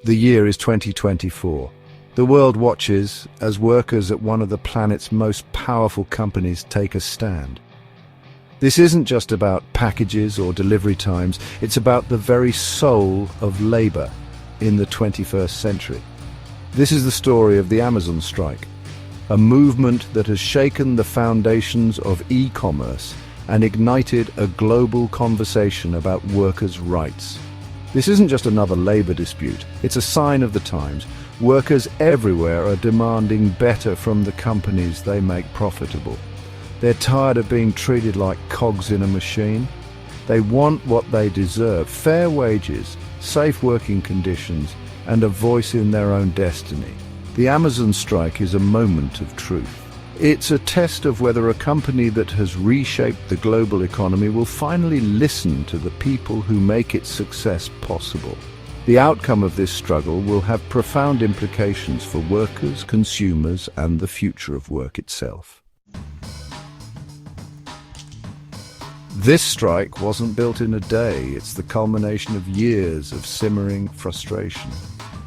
The year is 2024. The world watches as workers at one of the planet's most powerful companies take a stand. This isn't just about packages or delivery times, it's about the very soul of labor in the 21st century. This is the story of the Amazon strike, a movement that has shaken the foundations of e-commerce and ignited a global conversation about workers' rights. This isn't just another labor dispute, it's a sign of the times. Workers everywhere are demanding better from the companies they make profitable. They're tired of being treated like cogs in a machine. They want what they deserve: fair wages, safe working conditions, and a voice in their own destiny. The Amazon strike is a moment of truth. It's a test of whether a company that has reshaped the global economy will finally listen to the people who make its success possible. The outcome of this struggle will have profound implications for workers, consumers, and the future of work itself. This strike wasn't built in a day. It's the culmination of years of simmering frustration.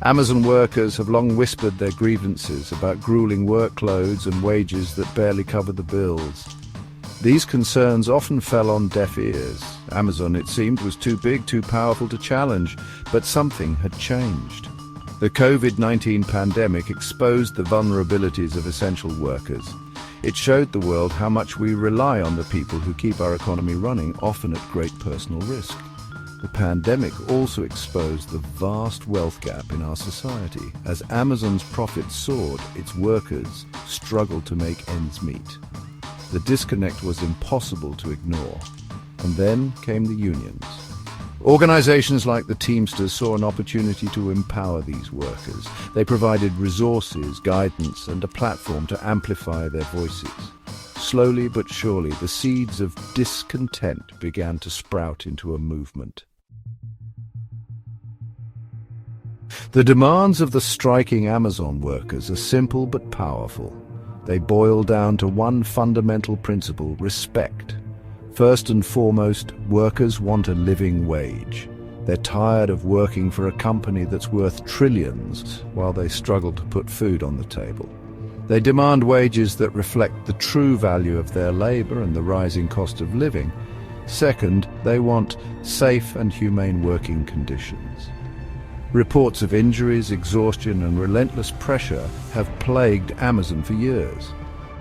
Amazon workers have long whispered their grievances about grueling workloads and wages that barely cover the bills. These concerns often fell on deaf ears. Amazon, it seemed, was too big, too powerful to challenge, but something had changed. The COVID-19 pandemic exposed the vulnerabilities of essential workers. It showed the world how much we rely on the people who keep our economy running, often at great personal risk. The pandemic also exposed the vast wealth gap in our society. As Amazon's profits soared, its workers struggled to make ends meet. The disconnect was impossible to ignore. And then came the unions. Organizations like the Teamsters saw an opportunity to empower these workers. They provided resources, guidance, and a platform to amplify their voices. Slowly but surely, the seeds of discontent began to sprout into a movement. The demands of the striking Amazon workers are simple but powerful. They boil down to one fundamental principle: respect. First and foremost, workers want a living wage. They're tired of working for a company that's worth trillions while they struggle to put food on the table. They demand wages that reflect the true value of their labor and the rising cost of living. Second, they want safe and humane working conditions. Reports of injuries, exhaustion, and relentless pressure have plagued Amazon for years.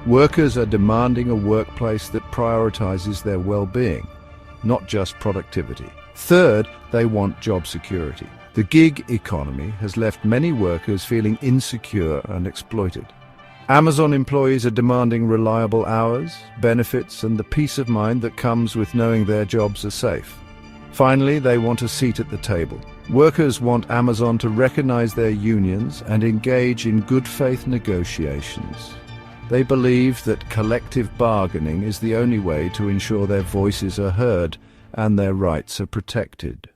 Workers are demanding a workplace that prioritizes their well-being, not just productivity. Third, they want job security. The gig economy has left many workers feeling insecure and exploited. Amazon employees are demanding reliable hours, benefits, and the peace of mind that comes with knowing their jobs are safe. Finally, they want a seat at the table. Workers want Amazon to recognize their unions and engage in good faith negotiations. They believe that collective bargaining is the only way to ensure their voices are heard and their rights are protected.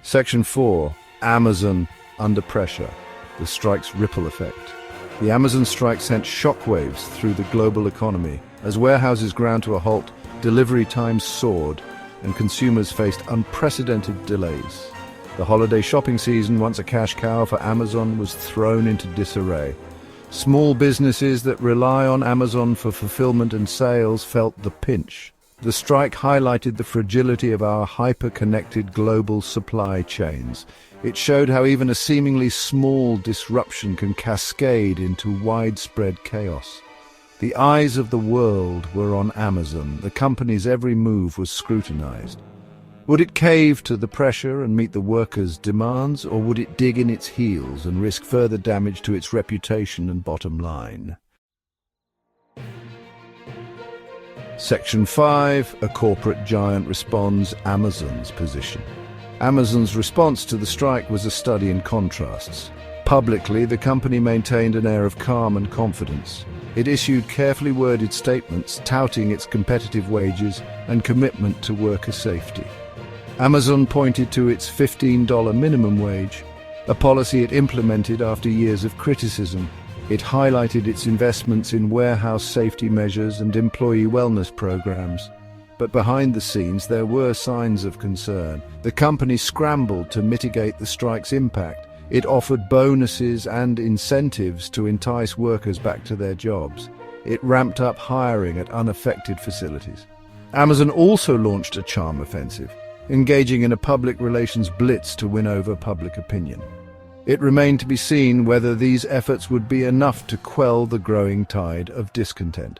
Section 4. Amazon under pressure. The strike's ripple effect. The Amazon strike sent shockwaves through the global economy. As warehouses ground to a halt, delivery times soared, and consumers faced unprecedented delays. The holiday shopping season, once a cash cow for Amazon, was thrown into disarray. Small businesses that rely on Amazon for fulfillment and sales felt the pinch. The strike highlighted the fragility of our hyper-connected global supply chains. It showed how even a seemingly small disruption can cascade into widespread chaos. The eyes of the world were on Amazon. The company's every move was scrutinized. Would it cave to the pressure and meet the workers' demands, or would it dig in its heels and risk further damage to its reputation and bottom line? Section 5. A corporate giant responds. Amazon's position. Amazon's response to the strike was a study in contrasts. Publicly, the company maintained an air of calm and confidence. It issued carefully worded statements touting its competitive wages and commitment to worker safety. Amazon pointed to its $15 minimum wage, a policy it implemented after years of criticism. It highlighted its investments in warehouse safety measures and employee wellness programs. But behind the scenes, there were signs of concern. The company scrambled to mitigate the strike's impact. It offered bonuses and incentives to entice workers back to their jobs. It ramped up hiring at unaffected facilities. Amazon also launched a charm offensive, engaging in a public relations blitz to win over public opinion. It remained to be seen whether these efforts would be enough to quell the growing tide of discontent.